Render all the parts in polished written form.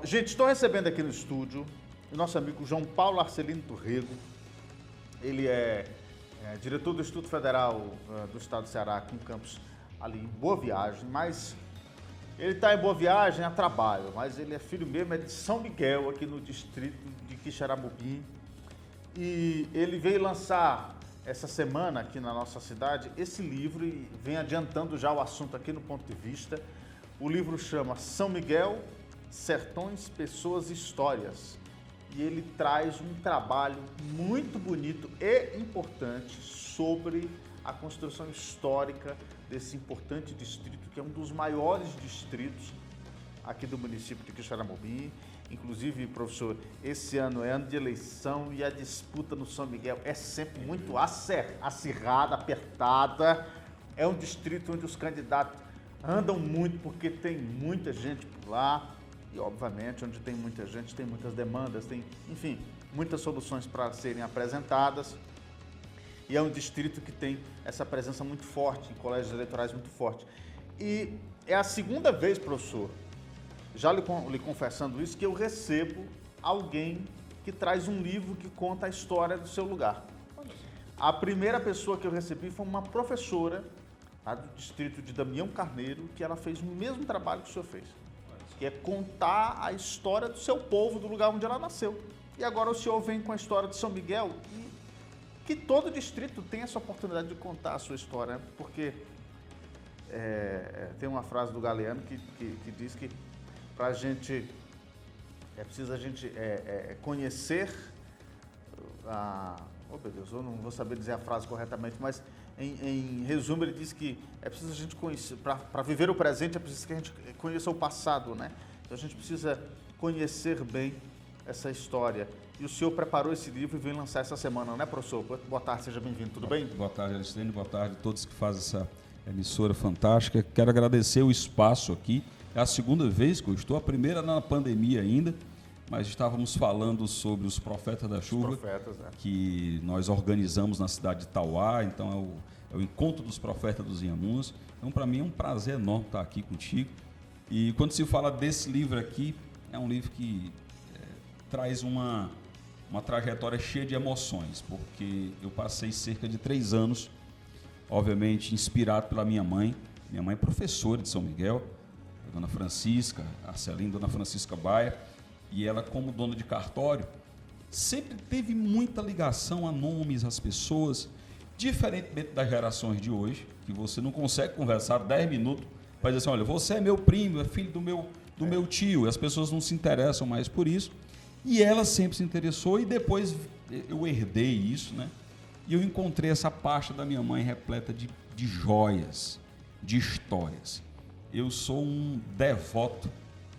Gente, estou recebendo aqui no estúdio o nosso amigo João Paulo Arcelino Torrego. Ele é diretor do Instituto Federal do Estado do Ceará, com campus ali em Boa Viagem, mas ele está em Boa Viagem a trabalho, mas ele é filho mesmo, é de São Miguel, aqui no distrito de Quixeramobim. E ele veio lançar essa semana aqui na nossa cidade esse livro e vem adiantando já o assunto aqui no Ponto de Vista. O livro chama São Miguel, Sertões, Pessoas e Histórias. E ele traz um trabalho muito bonito e importante sobre a construção histórica desse importante distrito, que é um dos maiores distritos aqui do município de Quixeramobim. Inclusive, professor, esse ano é ano de eleição e a disputa no São Miguel é sempre muito acirrada, apertada. É um distrito onde os candidatos andam muito porque tem muita gente por lá. E, obviamente, onde tem muita gente, tem muitas demandas, tem, enfim, muitas soluções para serem apresentadas. E é um distrito que tem essa presença muito forte, em colégios eleitorais muito forte. E é a segunda vez, professor, já lhe confessando isso, que eu recebo alguém que traz um livro que conta a história do seu lugar. A primeira pessoa que eu recebi foi uma professora lá do distrito de Damião Carneiro, que ela fez o mesmo trabalho que o senhor fez, que é contar a história do seu povo, do lugar onde ela nasceu. E agora o senhor vem com a história de São Miguel, e que todo distrito tem essa oportunidade de contar a sua história, porque tem uma frase do Galeano que diz que para a gente, é preciso a gente conhecer, oh meu Deus, eu não vou saber dizer a frase corretamente, mas em resumo ele diz que é preciso a gente conhecer, para viver o presente é preciso que a gente conheça o passado, né? Então a gente precisa conhecer bem essa história. E o senhor preparou esse livro e veio lançar essa semana, né, professor? Boa tarde, seja bem-vindo, tudo bem? Boa tarde, Alexandre, boa tarde a todos que fazem essa emissora fantástica. Quero agradecer o espaço aqui. É a segunda vez que eu estou, a primeira na pandemia ainda, mas estávamos falando sobre os Profetas da Chuva, que nós organizamos na cidade de Tauá, então é o encontro dos Profetas dos Inhamuns. Então, para mim é um prazer enorme estar aqui contigo. E quando se fala desse livro aqui, é um livro que traz uma trajetória cheia de emoções, porque eu passei cerca de 3 anos, obviamente, inspirado pela minha mãe. Minha mãe é professora de São Miguel, Dona Francisca, Arcelino, Dona Francisca Baia, e ela, como dona de cartório, sempre teve muita ligação a nomes, às pessoas, diferentemente das gerações de hoje, que você não consegue conversar 10 minutos para dizer assim, olha, você é meu primo, é filho do meu tio, e as pessoas não se interessam mais por isso, e ela sempre se interessou, e depois eu herdei isso, né? E eu encontrei essa pasta da minha mãe repleta de joias, de histórias. Eu sou um devoto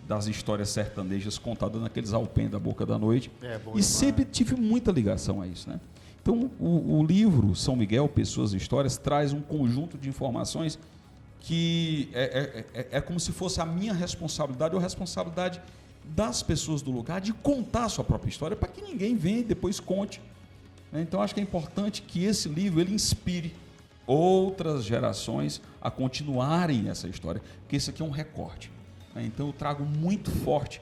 das histórias sertanejas contadas naqueles alpendre da boca da noite. E sempre tive muita ligação a isso, né? Então, o livro São Miguel, Pessoas e Histórias, traz um conjunto de informações que é como se fosse a minha responsabilidade ou a responsabilidade das pessoas do lugar de contar a sua própria história para que ninguém venha e depois conte. Então, acho que é importante que esse livro ele inspire outras gerações a continuarem essa história, porque esse aqui é um recorte. Então eu trago muito forte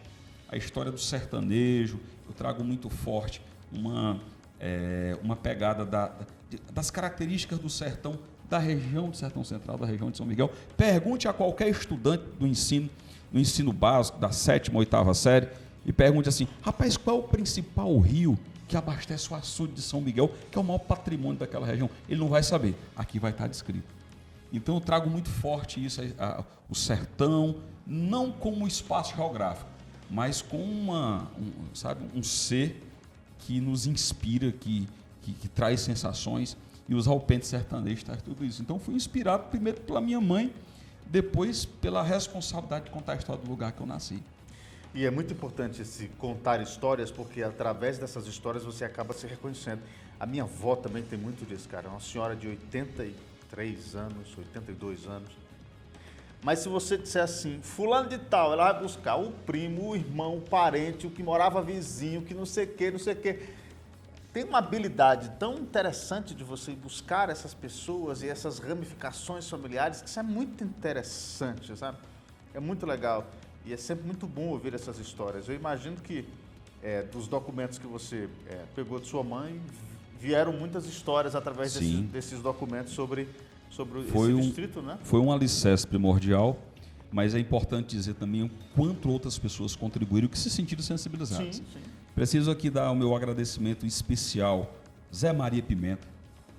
a história do sertanejo, eu trago muito forte uma pegada das características do sertão, da região do Sertão Central, da região de São Miguel. Pergunte a qualquer estudante do ensino básico, da 7ª, 8ª série, e pergunte assim, rapaz, qual é o principal rio que abastece o açude de São Miguel, que é o maior patrimônio daquela região? Ele não vai saber, aqui vai estar descrito. Então eu trago muito forte isso, o sertão, não como espaço geográfico, mas com um ser que nos inspira, que traz sensações, e os alpendres sertanejos traz tudo isso. Então fui inspirado primeiro pela minha mãe, depois pela responsabilidade de contar a história do lugar que eu nasci. E é muito importante esse contar histórias, porque através dessas histórias você acaba se reconhecendo. A minha avó também tem muito disso, cara. É uma senhora de 83 anos, 82 anos. Mas se você disser assim, fulano de tal, ela vai buscar o primo, o irmão, o parente, o que morava vizinho, que não sei o quê, não sei o quê. Tem uma habilidade tão interessante de você buscar essas pessoas e essas ramificações familiares, que isso é muito interessante, sabe? É muito legal. E é sempre muito bom ouvir essas histórias. Eu imagino que dos documentos que você pegou de sua mãe, vieram muitas histórias através desses documentos sobre esse distrito, né? Foi um alicerce primordial, mas é importante dizer também o quanto outras pessoas contribuíram que se sentiram sensibilizadas. Sim. Preciso aqui dar o meu agradecimento especial, Zé Maria Pimenta.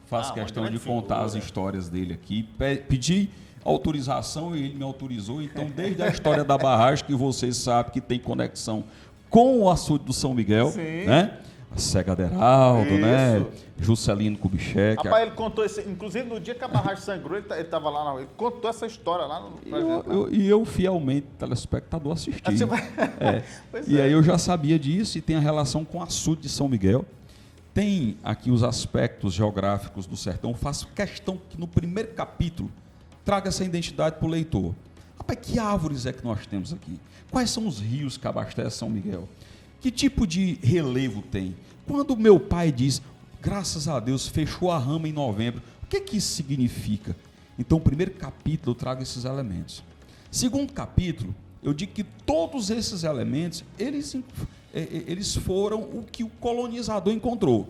Faço questão de contar as histórias dele aqui. Pedi autorização e ele me autorizou. Então, desde a história da barragem, que vocês sabem que tem conexão com o açude do São Miguel, né? A Cega Deraldo, né? Juscelino Kubitschek. Rapaz, ele contou isso, inclusive no dia que a barragem sangrou, ele estava lá, ele contou essa história lá no eu fielmente, telespectador, assisti. E aí eu já sabia disso e tem a relação com o açude de São Miguel. Tem aqui os aspectos geográficos do sertão. Faço questão que no primeiro capítulo traga essa identidade para o leitor. Rapaz, que árvores é que nós temos aqui? Quais são os rios que abastecem São Miguel? Que tipo de relevo tem? Quando meu pai diz, graças a Deus, fechou a rama em novembro, o que isso significa? Então, o primeiro capítulo eu trago esses elementos. Segundo capítulo, eu digo que todos esses elementos, eles foram o que o colonizador encontrou.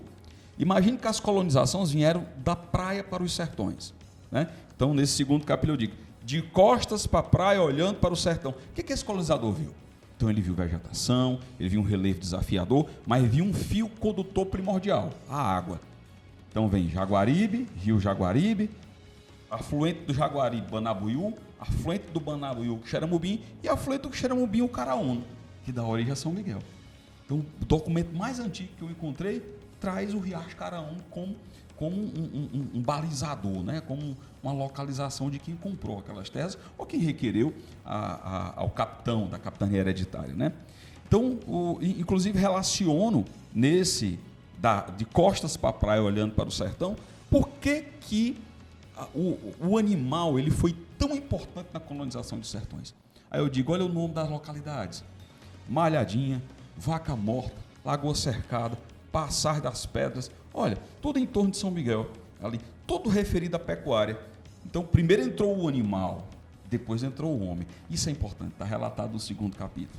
Imagine que as colonizações vieram da praia para os sertões, né? Então, nesse segundo capítulo eu digo, de costas para a praia, olhando para o sertão. O que esse colonizador viu? Então ele viu vegetação, ele viu um relevo desafiador, mas viu um fio condutor primordial, a água. Então vem Jaguaribe, Rio Jaguaribe, afluente do Jaguaribe, Banabuiú, afluente do Banabuiú, Xeramubim, e afluente do Xeramubim, o Caraúna, que dá origem a São Miguel. Então o documento mais antigo que eu encontrei traz o Riacho Caraúna como um balizador, né? Como uma localização de quem comprou aquelas terras ou quem requereu ao capitão da capitania hereditária, né? Então, inclusive relaciono de costas para a praia olhando para o sertão, por que o animal ele foi tão importante na colonização dos sertões? Aí eu digo, olha o nome das localidades: Malhadinha, Vaca Morta, Lagoa Cercada, Passar das Pedras, olha, tudo em torno de São Miguel, ali, tudo referido à pecuária. Então, primeiro entrou o animal, depois entrou o homem. Isso é importante, está relatado no segundo capítulo.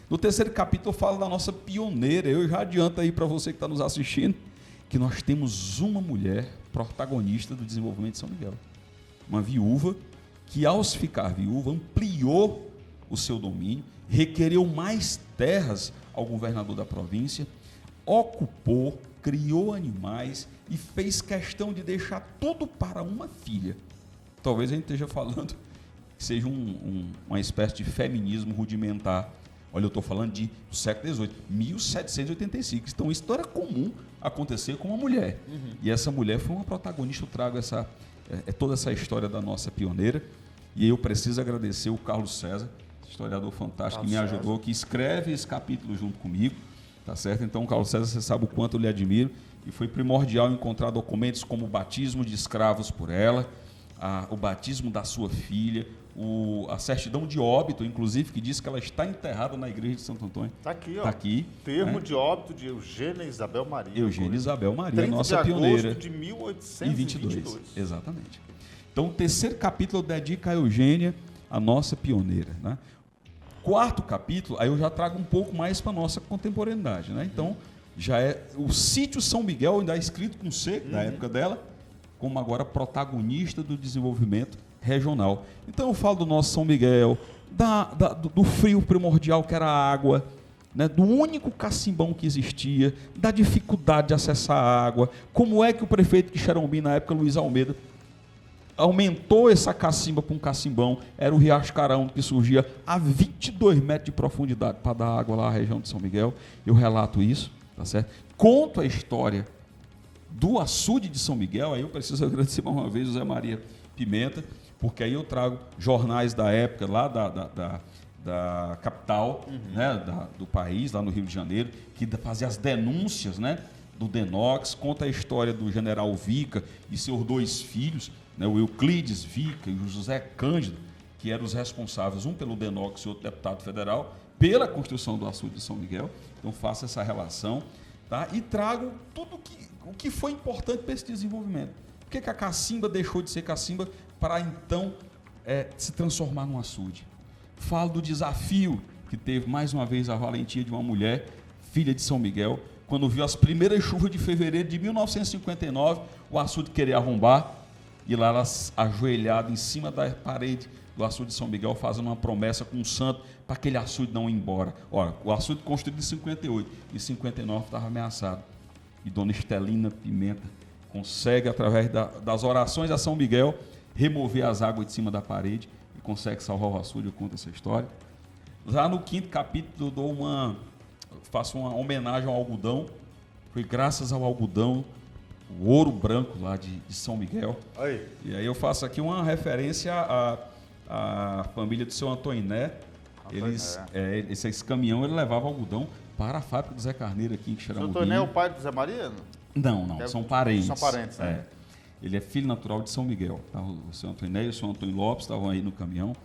No terceiro capítulo, eu falo da nossa pioneira. Eu já adianto aí para você que está nos assistindo, que nós temos uma mulher protagonista do desenvolvimento de São Miguel. Uma viúva que, ao se ficar viúva, ampliou o seu domínio, requereu mais terras ao governador da província, ocupou, criou animais e fez questão de deixar tudo para uma filha. Talvez a gente esteja falando que seja uma espécie de feminismo rudimentar. Olha, eu estou falando do século XVIII, 1785. Então, isso não era comum acontecer com uma mulher. E essa mulher foi uma protagonista. Eu trago toda essa história da nossa pioneira. E eu preciso agradecer o Carlos César, historiador fantástico, que me ajudou, que escreve esse capítulo junto comigo. Tá certo? Então, Carlos César, você sabe o quanto eu lhe admiro, e foi primordial encontrar documentos como o batismo de escravos por ela, o batismo da sua filha, a certidão de óbito, inclusive, que diz que ela está enterrada na igreja de Santo Antônio. Está aqui, ó. Tá aqui. Termo de óbito de Eugênia Isabel Maria. Eugênia Isabel Maria, nossa pioneira. 30 de agosto de 1822. Exatamente. Então, o terceiro capítulo dedica a Eugênia, a nossa pioneira, né? Quarto capítulo, aí eu já trago um pouco mais para a nossa contemporaneidade, né? Então, já é o sítio São Miguel, ainda é escrito com C, na época dela, como agora protagonista do desenvolvimento regional. Então, eu falo do nosso São Miguel, do frio primordial que era a água, né? Do único cacimbão que existia, da dificuldade de acessar a água, como é que o prefeito de Xeramubim, na época, Luiz Almeida, aumentou essa cacimba para um cacimbão. Era o Riacho Caraúna, que surgia a 22 metros de profundidade para dar água lá à região de São Miguel. Eu relato isso, tá certo? Conto a história do açude de São Miguel. Aí eu preciso agradecer mais uma vez o Zé Maria Pimenta, porque aí eu trago jornais da época lá da capital, né, do país, lá no Rio de Janeiro, que fazia as denúncias, né, do Denox. Conta a história do general Vica e seus 2 filhos, né, o Euclides Vica e o José Cândido, que eram os responsáveis, um pelo Denox e outro deputado federal, pela construção do açude de São Miguel. Então faço essa relação, tá? E trago tudo o que foi importante para esse desenvolvimento. Por que a cacimba deixou de ser cacimba para então se transformar num açude? falo do desafio que teve mais uma vez a valentia de uma mulher, filha de São Miguel, quando viu as primeiras chuvas de fevereiro de 1959, o açude querer arrombar, e lá ela ajoelhada em cima da parede do açude de São Miguel, fazendo uma promessa com o santo para aquele açude não ir embora. Ora, o açude construído em 58, em 59 estava ameaçado. E Dona Estelina Pimenta consegue, através das orações a São Miguel, remover as águas de cima da parede e consegue salvar o açude. Eu conto essa história. Já no 5º capítulo, faço uma homenagem ao algodão. Foi graças ao algodão, o ouro branco lá de São Miguel. Aí. E aí eu faço aqui uma referência à família do seu Antoiné. Esse caminhão ele levava algodão para a fábrica do Zé Carneiro aqui em Xeramobim. O seu Antoiné é o pai do Zé Maria? Não, são parentes. São parentes, né? Ele é filho natural de São Miguel. Tá? O seu Antoiné e o seu Antônio Lopes estavam aí no caminhão.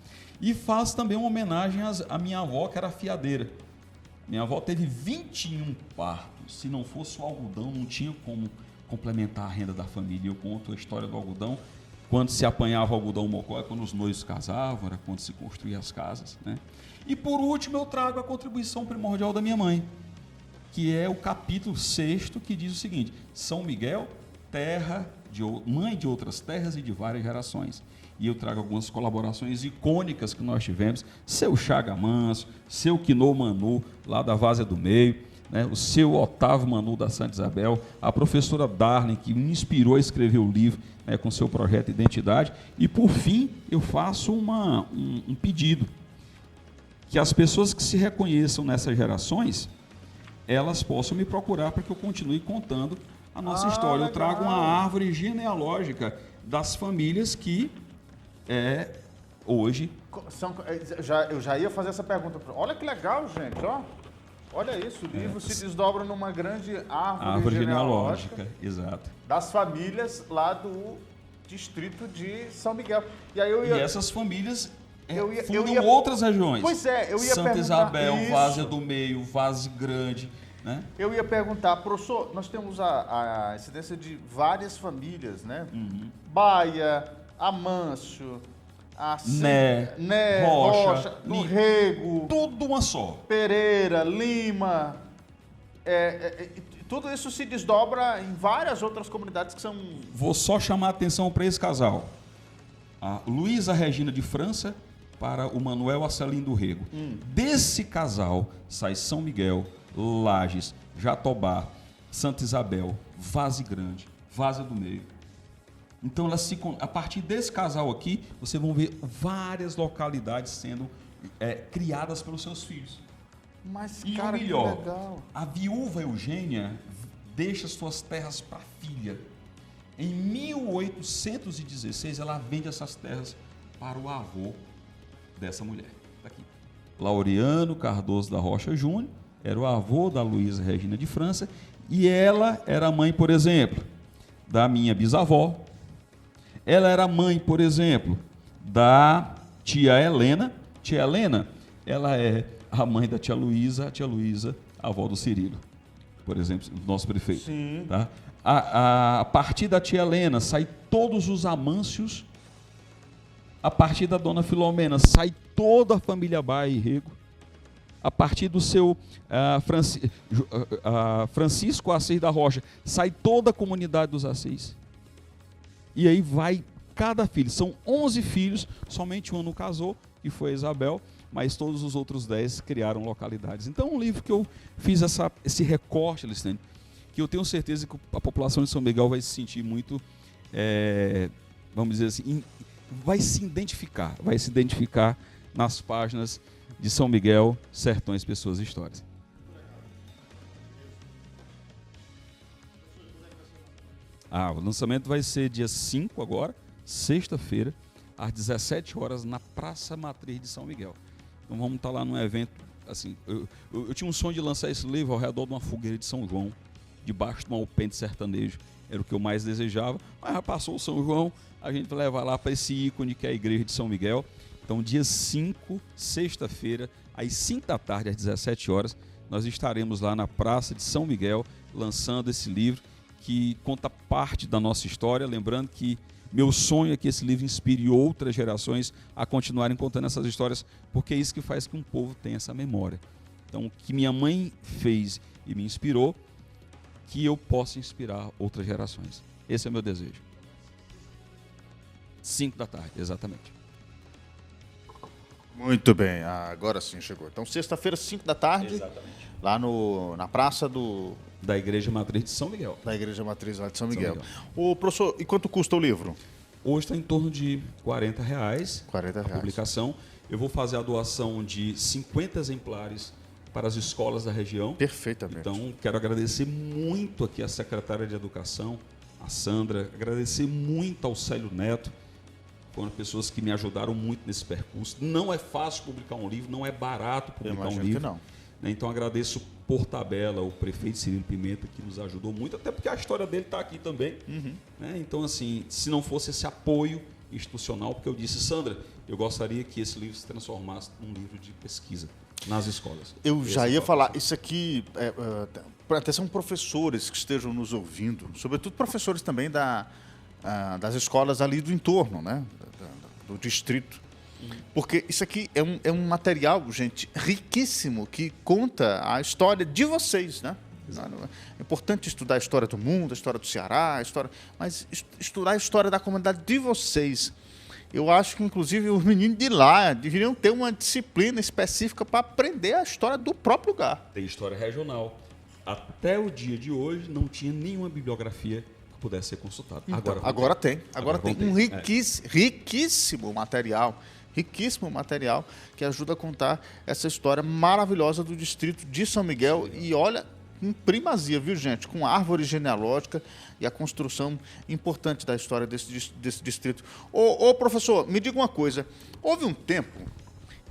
E faço também uma homenagem à minha avó, que era fiadeira. Minha avó teve 21 partos. Se não fosse o algodão, não tinha como complementar a renda da família. Eu conto a história do algodão. Quando se apanhava o algodão mocó, é quando os noivos casavam, era quando se construía as casas, né? E por último eu trago a contribuição primordial da minha mãe, que é o capítulo 6º, que diz o seguinte: São Miguel, mãe de outras terras e de várias gerações. E eu trago algumas colaborações icônicas que nós tivemos, seu Chaga Manso, seu Quinô Manu, lá da Várzea do Meio, né? O seu Otávio Manu da Santa Isabel, a professora Darlene, que me inspirou a escrever o livro, né, com seu projeto Identidade. E por fim, eu faço um pedido, que as pessoas que se reconheçam nessas gerações, elas possam me procurar para que eu continue contando a nossa história. Eu trago uma árvore genealógica das famílias que hoje... Eu já ia fazer essa pergunta. Olha que legal, gente, ó. Olha isso, o livro se desdobra numa grande árvore genealógica. Exato. Das famílias lá do distrito de São Miguel. E essas famílias fundam outras regiões. Pois é, eu ia Santa perguntar Isabel, isso. Várzea do Meio, Várzea Grande, né? Eu ia perguntar, professor, nós temos a incidência de várias famílias, né? Uhum. Baia, Amâncio, Né, Rocha, do Rego, tudo uma só. Pereira, Lima, tudo isso se desdobra em várias outras comunidades que são... Vou só chamar a atenção para esse casal. A Luísa Regina de França para o Manuel Arcelino do Rego. Desse casal sai São Miguel, Lages, Jatobá, Santa Isabel, Várzea Grande, Várzea do Meio. Então, a partir desse casal aqui, vocês vão ver várias localidades sendo criadas pelos seus filhos. Mas, e cara, o melhor, que legal. A viúva Eugênia deixa suas terras para a filha. Em 1816, ela vende essas terras para o avô dessa mulher. Tá aqui. Laureano Cardoso da Rocha Júnior era o avô da Luísa Regina de França, e ela era mãe, por exemplo, da minha bisavó. Ela era mãe, por exemplo, da tia Helena. Tia Helena, ela é a mãe da tia Luísa, a avó do Cirilo, por exemplo, do nosso prefeito. Sim. Tá? A partir da tia Helena, sai todos os Amâncios. A partir da dona Filomena, sai toda a família Baia e Rego. A partir do seu Francisco Assis da Rocha, sai toda a comunidade dos Assis. E aí vai cada filho. São 11 filhos, somente um não casou, que foi Isabel, mas todos os outros 10 criaram localidades. Então, um livro que eu fiz esse recorte, Alexandre, que eu tenho certeza que a população de São Miguel vai se sentir muito, vamos dizer assim, vai se identificar nas páginas de São Miguel, Sertões, Pessoas e Histórias. O lançamento vai ser dia 5 agora, sexta-feira, às 17 horas, na Praça Matriz de São Miguel. Então vamos estar lá num evento, assim, eu tinha um sonho de lançar esse livro ao redor de uma fogueira de São João, debaixo de um alpendre sertanejo, era o que eu mais desejava, mas já passou o São João, a gente vai levar lá para esse ícone que é a Igreja de São Miguel. Então dia 5, sexta-feira, às 5 da tarde, às 17 horas, nós estaremos lá na Praça de São Miguel, lançando esse livro, que conta parte da nossa história, lembrando que Meu sonho é que esse livro inspire outras gerações a continuarem contando essas histórias, porque é isso que faz que um povo tenha essa memória. Então, o que minha mãe fez e me inspirou, que eu possa inspirar outras gerações. Esse é o meu desejo. 5 da tarde, exatamente. Muito bem, agora sim chegou. Então, sexta-feira, 5 da tarde, Exatamente. lá na praça Da Igreja Matriz de São Miguel. da Igreja Matriz lá de São Miguel. Ô, professor, e quanto custa o livro? Hoje está em torno de R$40 R$40. a publicação. Eu vou fazer a doação de 50 exemplares para as escolas da região. Perfeitamente. Então, quero agradecer muito aqui a secretária de Educação, a Sandra, agradecer muito ao Célio Neto, foram pessoas que me ajudaram muito nesse percurso. Não é fácil publicar um livro, não é barato publicar um livro. Que não. Então, agradeço por tabela o prefeito Cirilo Pimenta, que nos ajudou muito, até porque a história dele está aqui também. Então, assim, se não fosse esse apoio institucional, porque eu disse, Sandra, eu gostaria que esse livro se transformasse num livro de pesquisa nas escolas. Eu já ia falar, isso aqui, até são professores que estejam nos ouvindo, sobretudo professores também das escolas ali do entorno, né? Do distrito. Porque isso aqui é um material, gente, riquíssimo, que conta a história de vocês, né? É importante estudar a história do mundo, a história do Ceará, mas estudar a história da comunidade de vocês. Eu acho que, inclusive, os meninos de lá deveriam ter uma disciplina específica para aprender a história do próprio lugar. Tem história regional. Até o dia de hoje, não tinha nenhuma bibliografia que pudesse ser consultada. Então, agora tem. Agora tem um riquíssimo material que ajuda a contar essa história maravilhosa do distrito de São Miguel. E olha, em primazia, viu, gente? Com a árvore genealógica e a construção importante da história desse distrito. Ô, professor, me diga uma coisa. Houve um tempo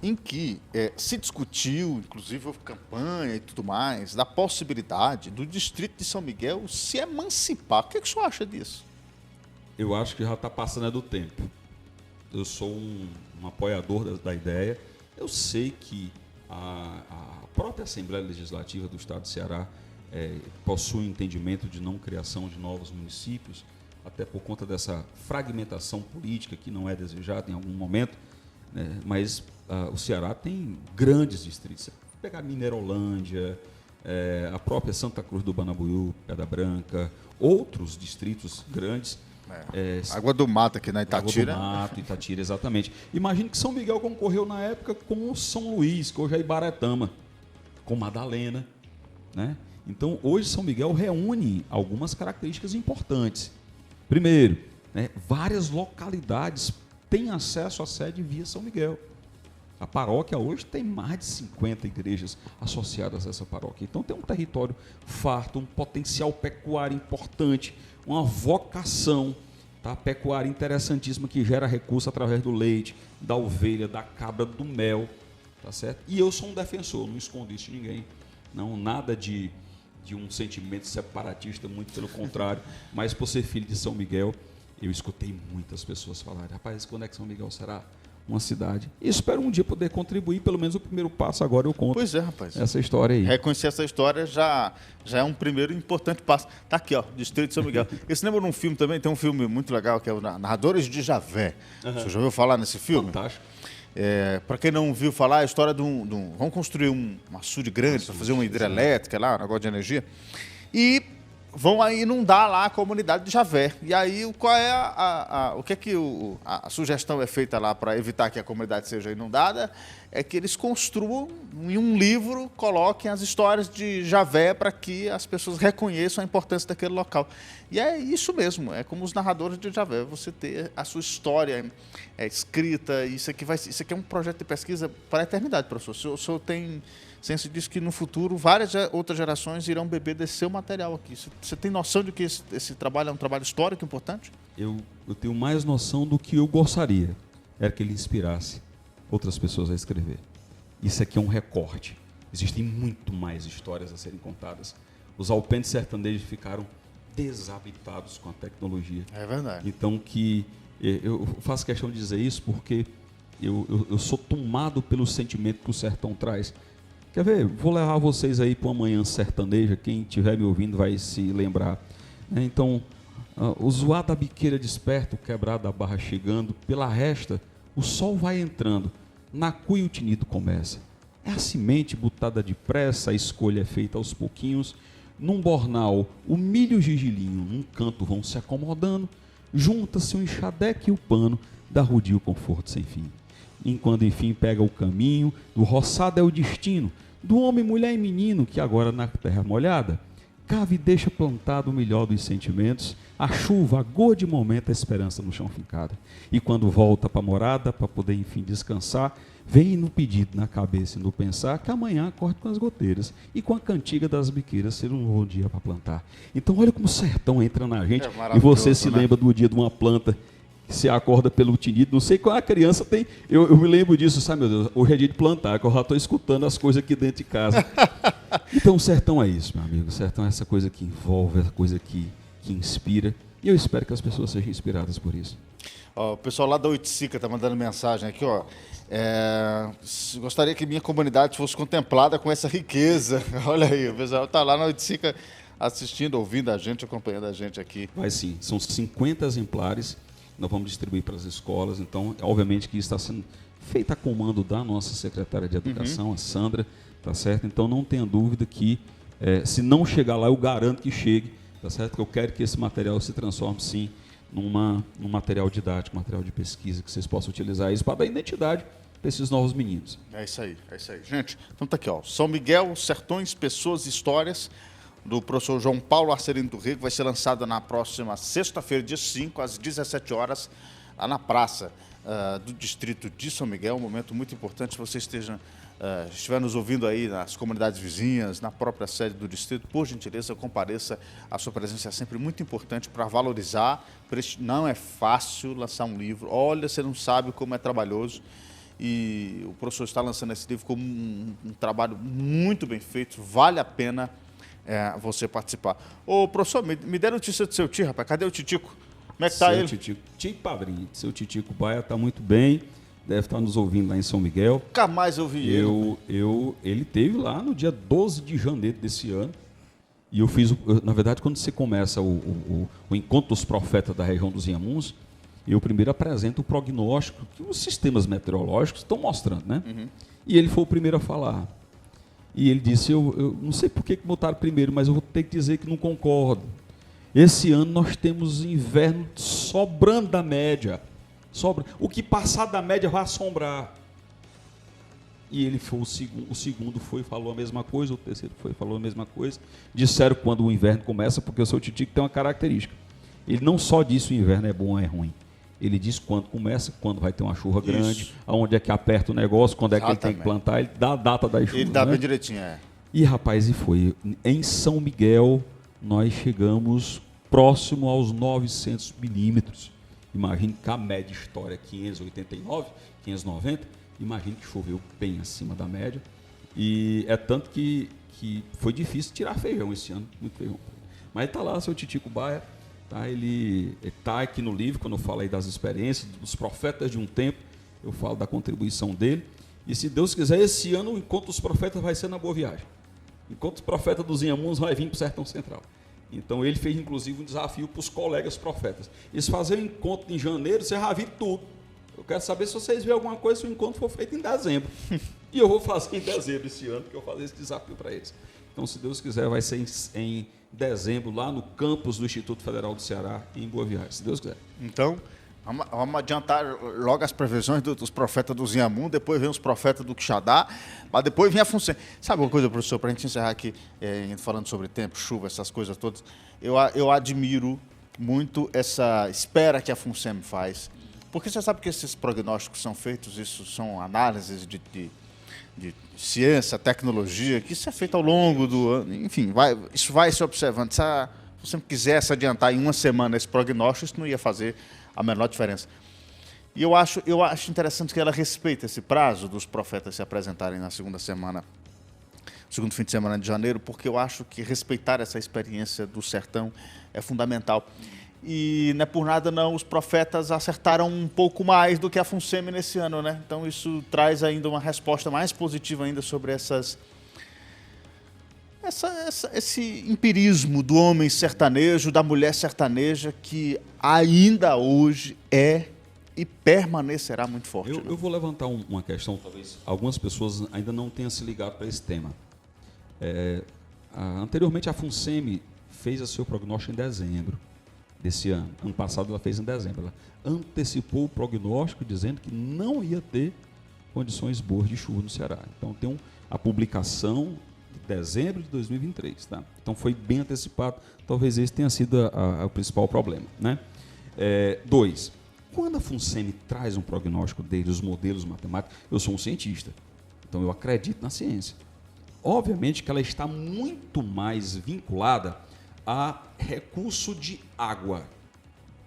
em que se discutiu, inclusive houve campanha e tudo mais, da possibilidade do distrito de São Miguel se emancipar. O que o senhor acha disso? Eu acho que já está passando do tempo. Eu sou um apoiador da ideia. Eu sei que a própria Assembleia Legislativa do Estado do Ceará possui um entendimento de não criação de novos municípios, até por conta dessa fragmentação política que não é desejada em algum momento, né? Mas o Ceará tem grandes distritos. Você pegar Mineirolândia, a própria Santa Cruz do Banabuiú, Pedra Branca, outros distritos grandes. Água do Mato aqui na Itatira. Água do Mato, Itatira, exatamente. Imagine que São Miguel concorreu na época com São Luís, que hoje é Ibaretama, com Madalena, né? Então, hoje São Miguel reúne algumas características importantes. Primeiro, né, várias localidades têm acesso à sede via São Miguel. A paróquia hoje tem mais de 50 igrejas associadas a essa paróquia. Então tem um território farto, um potencial pecuário importante, uma vocação, tá, pecuária interessantíssima que gera recurso através do leite, da ovelha, da cabra, do mel. Tá certo? E eu sou um defensor, não escondo isso de ninguém. Não, nada de um sentimento separatista, muito pelo contrário. Mas por ser filho de São Miguel, eu escutei muitas pessoas falarem, rapaz, quando é que São Miguel será uma cidade? E espero um dia poder contribuir, pelo menos o primeiro passo agora eu conto. Pois é, rapaz. Essa história aí. Reconhecer essa história já é um primeiro importante passo. Tá aqui, ó, Distrito de São Miguel. Esse lembra de um filme também, tem um filme muito legal, que é o Narradores de Javé. Você já ouviu falar nesse filme? Fantástico. Para quem não ouviu falar, a história de vamos construir um açude grande para fazer uma hidrelétrica lá, um negócio de energia. E vão aí inundar lá a comunidade de Javé. E aí, qual é o que é que a sugestão é feita lá para evitar que a comunidade seja inundada? É que eles construam em um livro, coloquem as histórias de Javé para que as pessoas reconheçam a importância daquele local. E é isso mesmo, é como os narradores de Javé, você ter a sua história escrita. Isso aqui é um projeto de pesquisa para a eternidade, professor. O senhor tem senso disso que no futuro várias outras gerações irão beber desse seu material aqui. Você tem noção de que esse trabalho é um trabalho histórico importante? Eu tenho mais noção do que eu gostaria. Era que ele inspirasse outras pessoas a escrever. Isso aqui é um recorte. Existem muito mais histórias a serem contadas. Os alpentes sertanejos ficaram desabitados com a tecnologia. É verdade. Então, eu faço questão de dizer isso porque eu sou tomado pelo sentimento que o sertão traz. Quer ver? Vou levar vocês aí para uma manhã sertaneja. Quem estiver me ouvindo vai se lembrar. Então, O zoar da biqueira desperta, o quebrar da barra chegando, pela resta, o sol vai entrando, na cuia o tinido começa. É a semente botada depressa, a escolha é feita aos pouquinhos. Num bornal, o milho e o gigilinho, num canto vão se acomodando, junta-se o enxadeque e o pano, dá rodio o conforto sem fim. Enquanto enfim pega o caminho, do roçado é o destino, do homem, mulher e menino, que agora na terra molhada, cava e deixa plantado o melhor dos sentimentos, a chuva, a goa de momento, a esperança no chão fincada. E quando volta para a morada, para poder enfim descansar, vem no pedido, na cabeça e no pensar, que amanhã acorde com as goteiras e com a cantiga das biqueiras ser um novo dia para plantar. Então olha como o sertão entra na gente e você se lembra do dia de uma planta que se acorda pelo tinido. Não sei qual a criança tem, eu me lembro disso, sabe, meu Deus, hoje é dia de plantar, que eu já estou escutando as coisas aqui dentro de casa. Então o sertão é isso, meu amigo, o sertão é essa coisa que envolve, essa coisa que inspira, e eu espero que as pessoas sejam inspiradas por isso. O pessoal lá da Oiticica está mandando mensagem aqui, ó. Gostaria que minha comunidade fosse contemplada com essa riqueza. Olha aí, o pessoal está lá na Oiticica assistindo, ouvindo a gente, acompanhando a gente aqui. Vai sim, são 50 exemplares, nós vamos distribuir para as escolas, então, obviamente que isso está sendo feito a comando da nossa secretária de Educação, a Sandra, tá certo? Então não tenha dúvida que, se não chegar lá, eu garanto que chegue, tá certo? Que eu quero que esse material se transforme, sim, num material didático, material de pesquisa, que vocês possam utilizar isso para dar identidade para esses novos meninos. É isso aí, é isso aí. Gente, então tá aqui, ó, São Miguel, Sertões, Pessoas e Histórias, do professor João Paulo Arcelino do Rego, vai ser lançado na próxima sexta-feira, dia 5, às 17 horas, lá na praça do distrito de São Miguel. Um momento muito importante, se você estiver nos ouvindo aí nas comunidades vizinhas, na própria sede do distrito, por gentileza, compareça. A sua presença é sempre muito importante para valorizar. Não é fácil lançar um livro. Olha, você não sabe como é trabalhoso. E o professor está lançando esse livro como um trabalho muito bem feito. Vale a pena você participar. Ô, professor, me dê notícia do seu tio, rapaz. Cadê o Titico? Como é que está ele? Tio Padrinho, seu Titico Baia está muito bem. Deve estar nos ouvindo lá em São Miguel. Nunca mais ouvi ele. Ele teve lá no dia 12 de janeiro desse ano. E eu fiz, na verdade, quando você começa o encontro dos profetas da região dos Inhamuns, eu primeiro apresento o prognóstico que os sistemas meteorológicos estão mostrando, né? E ele foi o primeiro a falar. E ele disse, eu não sei por que botaram primeiro, mas eu vou ter que dizer que não concordo. Esse ano nós temos inverno sobrando da média. O que passar da média vai assombrar. E ele foi o segundo falou a mesma coisa, o terceiro falou a mesma coisa. Disseram quando o inverno começa, porque o seu Titico tem uma característica. Ele não só disse o inverno é bom ou é ruim. Ele diz quando começa, quando vai ter uma chuva grande, aonde é que aperta o negócio, quando é que ele tem que plantar, ele dá a data da chuva. Ele dá bem direitinho, E, rapaz, foi. Em São Miguel, nós chegamos próximo aos 900 milímetros. Imagine que a média história é 589, 590, imagine que choveu bem acima da média. E é tanto que foi difícil tirar feijão esse ano, muito feijão. Mas está lá, seu Titico Baia. Tá, ele está aqui no livro, quando eu falo aí das experiências, dos profetas de um tempo, eu falo da contribuição dele. E se Deus quiser, esse ano o Encontro dos Profetas vai ser na Boa Viagem. O Encontro dos Profetas dos Inhamuns vai vir para o Sertão Central. Então ele fez inclusive um desafio para os colegas profetas. Eles fazem um encontro em janeiro, você já viu tudo. Eu quero saber se vocês verem alguma coisa se o encontro for feito em dezembro. E eu vou fazer em dezembro esse ano, porque eu vou fazer esse desafio para eles. Então, se Deus quiser, vai ser em dezembro, lá no campus do Instituto Federal do Ceará, em Boa Viagem, se Deus quiser. Então, vamos adiantar logo as previsões dos profetas do Inhamuns, depois vem os profetas do Quixadá, mas depois vem a FUNSEMI. Sabe uma coisa, professor, para a gente encerrar aqui, falando sobre tempo, chuva, essas coisas todas, eu admiro muito essa espera que a FUNSEMI faz, porque você sabe que esses prognósticos são feitos, isso são análises de ciência, tecnologia, que isso é feito ao longo do ano, enfim, isso vai se observando. Se você quisesse adiantar em uma semana esse prognóstico, isso não ia fazer a menor diferença. E eu acho interessante que ela respeita esse prazo dos profetas se apresentarem na segunda semana, segundo fim de semana de janeiro, porque eu acho que respeitar essa experiência do sertão é fundamental. E não é por nada não, os profetas acertaram um pouco mais do que a FUNSEMI nesse ano, né? Então isso traz ainda uma resposta mais positiva ainda sobre esse empirismo do homem sertanejo, da mulher sertaneja, que ainda hoje é e permanecerá muito forte. Eu vou levantar uma questão, talvez algumas pessoas ainda não tenham se ligado para esse tema. Anteriormente, a FUNSEMI fez o seu prognóstico em dezembro desse ano. Ano passado ela fez em dezembro. Ela antecipou o prognóstico dizendo que não ia ter condições boas de chuva no Ceará. Então tem a publicação de dezembro de 2023. Tá? Então foi bem antecipado. Talvez esse tenha sido o principal problema. Né? 2. Quando a FUNSEMI traz um prognóstico dele, os modelos matemáticos, eu sou um cientista. Então eu acredito na ciência. Obviamente que ela está muito mais vinculada a recurso de água.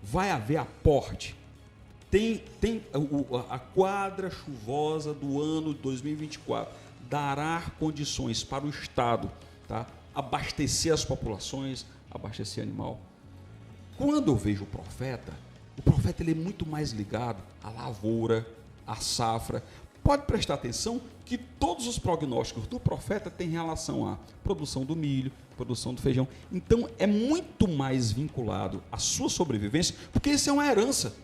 Vai haver aporte. Tem a quadra chuvosa do ano 2024 dará condições para o Estado, tá, abastecer as populações, abastecer animal. Quando eu vejo o profeta ele é muito mais ligado à lavoura, à safra. Pode prestar atenção que todos os prognósticos do profeta têm relação à produção do milho, produção do feijão. Então, é muito mais vinculado à sua sobrevivência, porque isso é uma herança.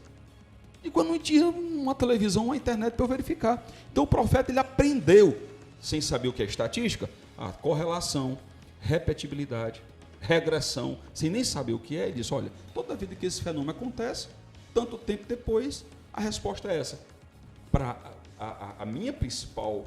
E quando não tinha uma televisão, uma internet para eu verificar. Então, o profeta ele aprendeu, sem saber o que é estatística, a correlação, repetibilidade, regressão, sem nem saber o que é. Ele disse, olha, toda vida que esse fenômeno acontece, tanto tempo depois, a resposta é essa. Para a minha principal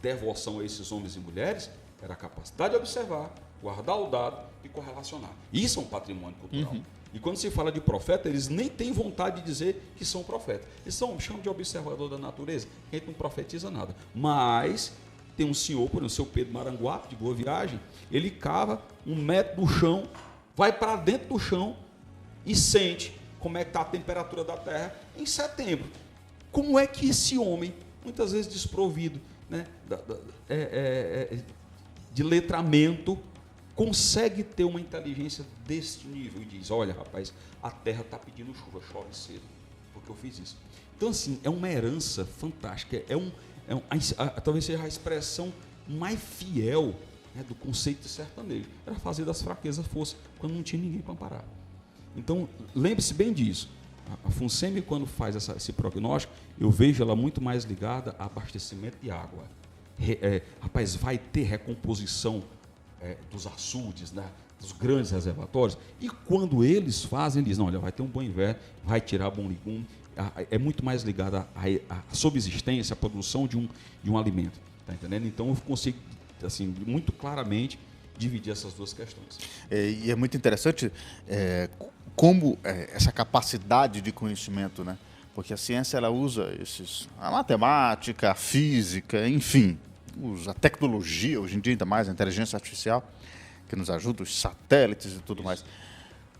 devoção a esses homens e mulheres era a capacidade de observar, guardar o dado e correlacionar. Isso é um patrimônio cultural. Uhum. E quando se fala de profeta, eles nem têm vontade de dizer que são profetas. Eles chamam de observador da natureza, que a gente não profetiza nada. Mas tem um senhor, por exemplo, o seu Pedro Maranguape, de Boa Viagem, ele cava 1 metro do chão, vai para dentro do chão e sente como é que está a temperatura da Terra em setembro. Como é que esse homem, muitas vezes desprovido, né, de letramento, consegue ter uma inteligência deste nível e diz, olha, rapaz, a Terra está pedindo chuva, chove cedo, porque eu fiz isso. Então, assim, é uma herança fantástica, talvez seja a expressão mais fiel, né, do conceito de sertanejo, era fazer das fraquezas força, quando não tinha ninguém para amparar. Então, lembre-se bem disso. A FUNSEMI, quando faz esse prognóstico, eu vejo ela muito mais ligada a abastecimento de água. Rapaz, vai ter recomposição dos açudes, né, dos grandes reservatórios, e quando eles fazem, eles dizem, olha, vai ter um bom inverno, vai tirar bom legume, é muito mais ligada à subsistência, à produção de um alimento. Tá entendendo? Então, eu consigo, assim, muito claramente dividir essas duas questões. E é muito interessante como essa capacidade de conhecimento, né? Porque a ciência ela usa a matemática, a física, enfim, usa a tecnologia, hoje em dia ainda mais, a inteligência artificial, que nos ajuda, os satélites e tudo mais.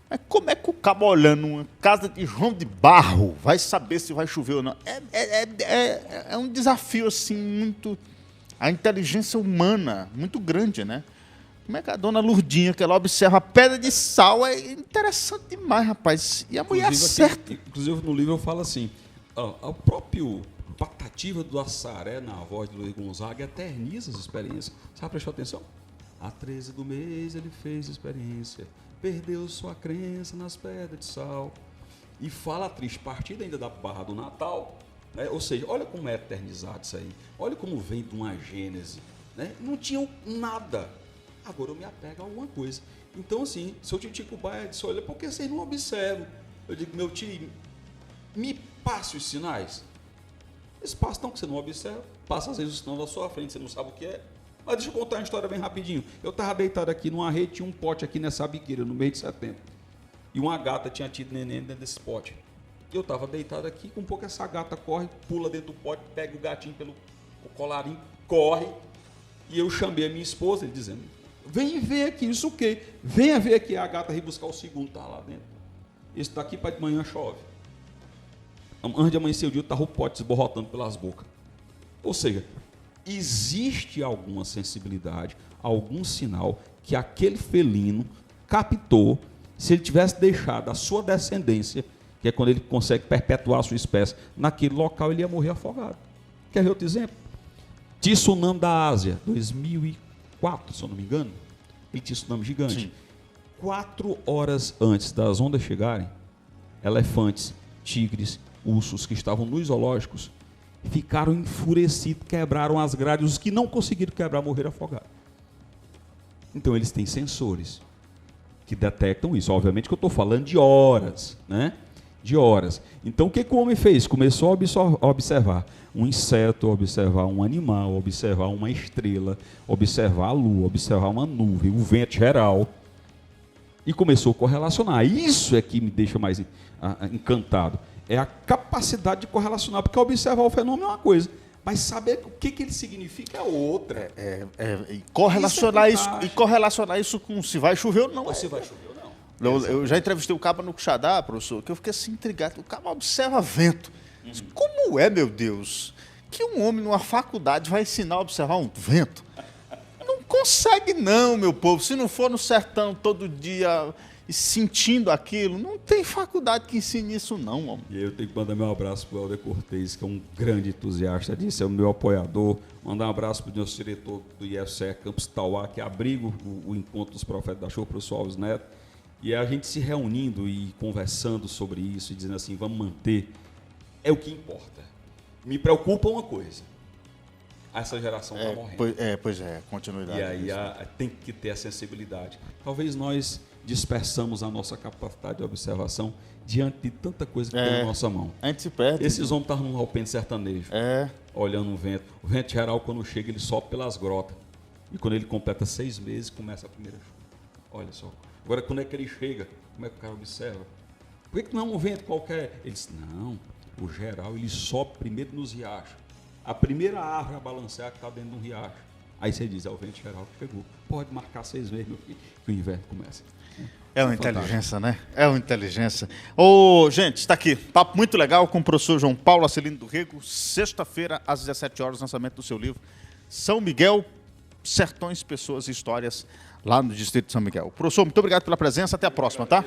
Mas como é que o cabo olhando uma casa de João de Barro vai saber se vai chover ou não? É um desafio, assim, muito... A inteligência humana, muito grande, né? Como é que a dona Lurdinha, que ela observa a pedra de sal, é interessante demais, rapaz. E a mulher acerta. Inclusive, no livro eu falo assim, o próprio Patativa do Assaré, na voz do Luiz Gonzaga, eterniza as experiências. Sabe, prestou atenção? A 13 do mês ele fez experiência, perdeu sua crença nas pedras de sal. E fala triste, partida ainda da Barra do Natal, né? Ou seja, olha como é eternizado isso aí. Olha como vem de uma gênese, né? Não tinham nada. Agora eu me apego a alguma coisa. Então, assim, seu tio Tico Baia disse, olha, por que vocês não observam? Eu digo, meu tio, me passe os sinais. Esse passo não que você não observa, passa às vezes o sinal da sua frente, você não sabe o que é. Mas deixa eu contar uma história bem rapidinho. Eu estava deitado aqui numa rede, tinha um pote aqui nessa biqueira, no mês de setembro. E uma gata tinha tido neném dentro desse pote. Eu estava deitado aqui, com um pouco essa gata corre, pula dentro do pote, pega o gatinho pelo colarinho, corre. E eu chamei a minha esposa, ele dizendo, vem ver aqui, isso o quê? Venha ver aqui, a gata ir buscar o segundo, tá lá dentro. Esse daqui para de manhã chove. Antes de amanhecer o dia, estava o pote esborrotando pelas bocas. Ou seja, existe alguma sensibilidade, algum sinal que aquele felino captou, se ele tivesse deixado a sua descendência, que é quando ele consegue perpetuar a sua espécie, naquele local ele ia morrer afogado. Quer ver outro exemplo? Tsunami da Ásia, 2004, se eu não me engano. ele tinha tsunami gigante. Sim. 4 horas antes das ondas chegarem, elefantes, tigres, ursos que estavam nos zoológicos ficaram enfurecidos, quebraram as grades, os que não conseguiram quebrar morreram afogados. Então eles têm sensores que detectam isso. Obviamente que eu estou falando de horas, né? De horas. Então o que o homem fez? Começou a observar um inseto, observar um animal, observar uma estrela, observar a lua, observar uma nuvem, o vento geral, e começou a correlacionar. Isso é que me deixa mais encantado. É a capacidade de correlacionar, porque observar o fenômeno é uma coisa, mas saber o que ele significa é outra. E correlacionar isso com se vai chover ou não. Ou se vai chover ou não. Eu já entrevistei o cabo no Quixadá, professor, que eu fiquei assim intrigado. O cabo observa vento. Como é, meu Deus, que um homem numa faculdade vai ensinar a observar um vento? Não consegue não, meu povo. Se não for no sertão todo dia e sentindo aquilo, não tem faculdade que ensine isso não, homem. E eu tenho que mandar meu abraço para o Helder Cortez, que é um grande entusiasta disso, é o meu apoiador. Mandar um abraço para o nosso diretor do IFCE Campus Tauá, que abriga o Encontro dos Profetas da Show, o professor Alves Neto. E a gente se reunindo e conversando sobre isso, e dizendo assim, vamos manter, é o que importa. Me preocupa uma coisa, essa geração está morrendo. Pois é, continuidade. E aí tem que ter a sensibilidade. Talvez nós dispersamos a nossa capacidade de observação diante de tanta coisa que tem na nossa mão. A gente se perde. Esses homens estavam num alpendre sertanejo, olhando o vento. O vento geral, quando chega, ele sobe pelas grotas. E quando ele completa 6 meses, começa a primeira chuva. Olha só. Agora, quando é que ele chega? Como é que o cara observa? Por que não é um vento qualquer? Ele disse, não, o geral, ele sobe primeiro nos riachos. A primeira árvore a balancear que está dentro de um riacho. Aí você diz, é o vento geral que chegou. Pode marcar 6 meses, meu filho, que o inverno começa. É uma inteligência, né? É uma inteligência. Ô, gente, está aqui. Papo muito legal com o professor João Paulo Arcelino do Rego. Sexta-feira, às 17 horas, lançamento do seu livro São Miguel, Sertões, Pessoas e Histórias, lá no Distrito de São Miguel. Professor, muito obrigado pela presença. Até a próxima, tá?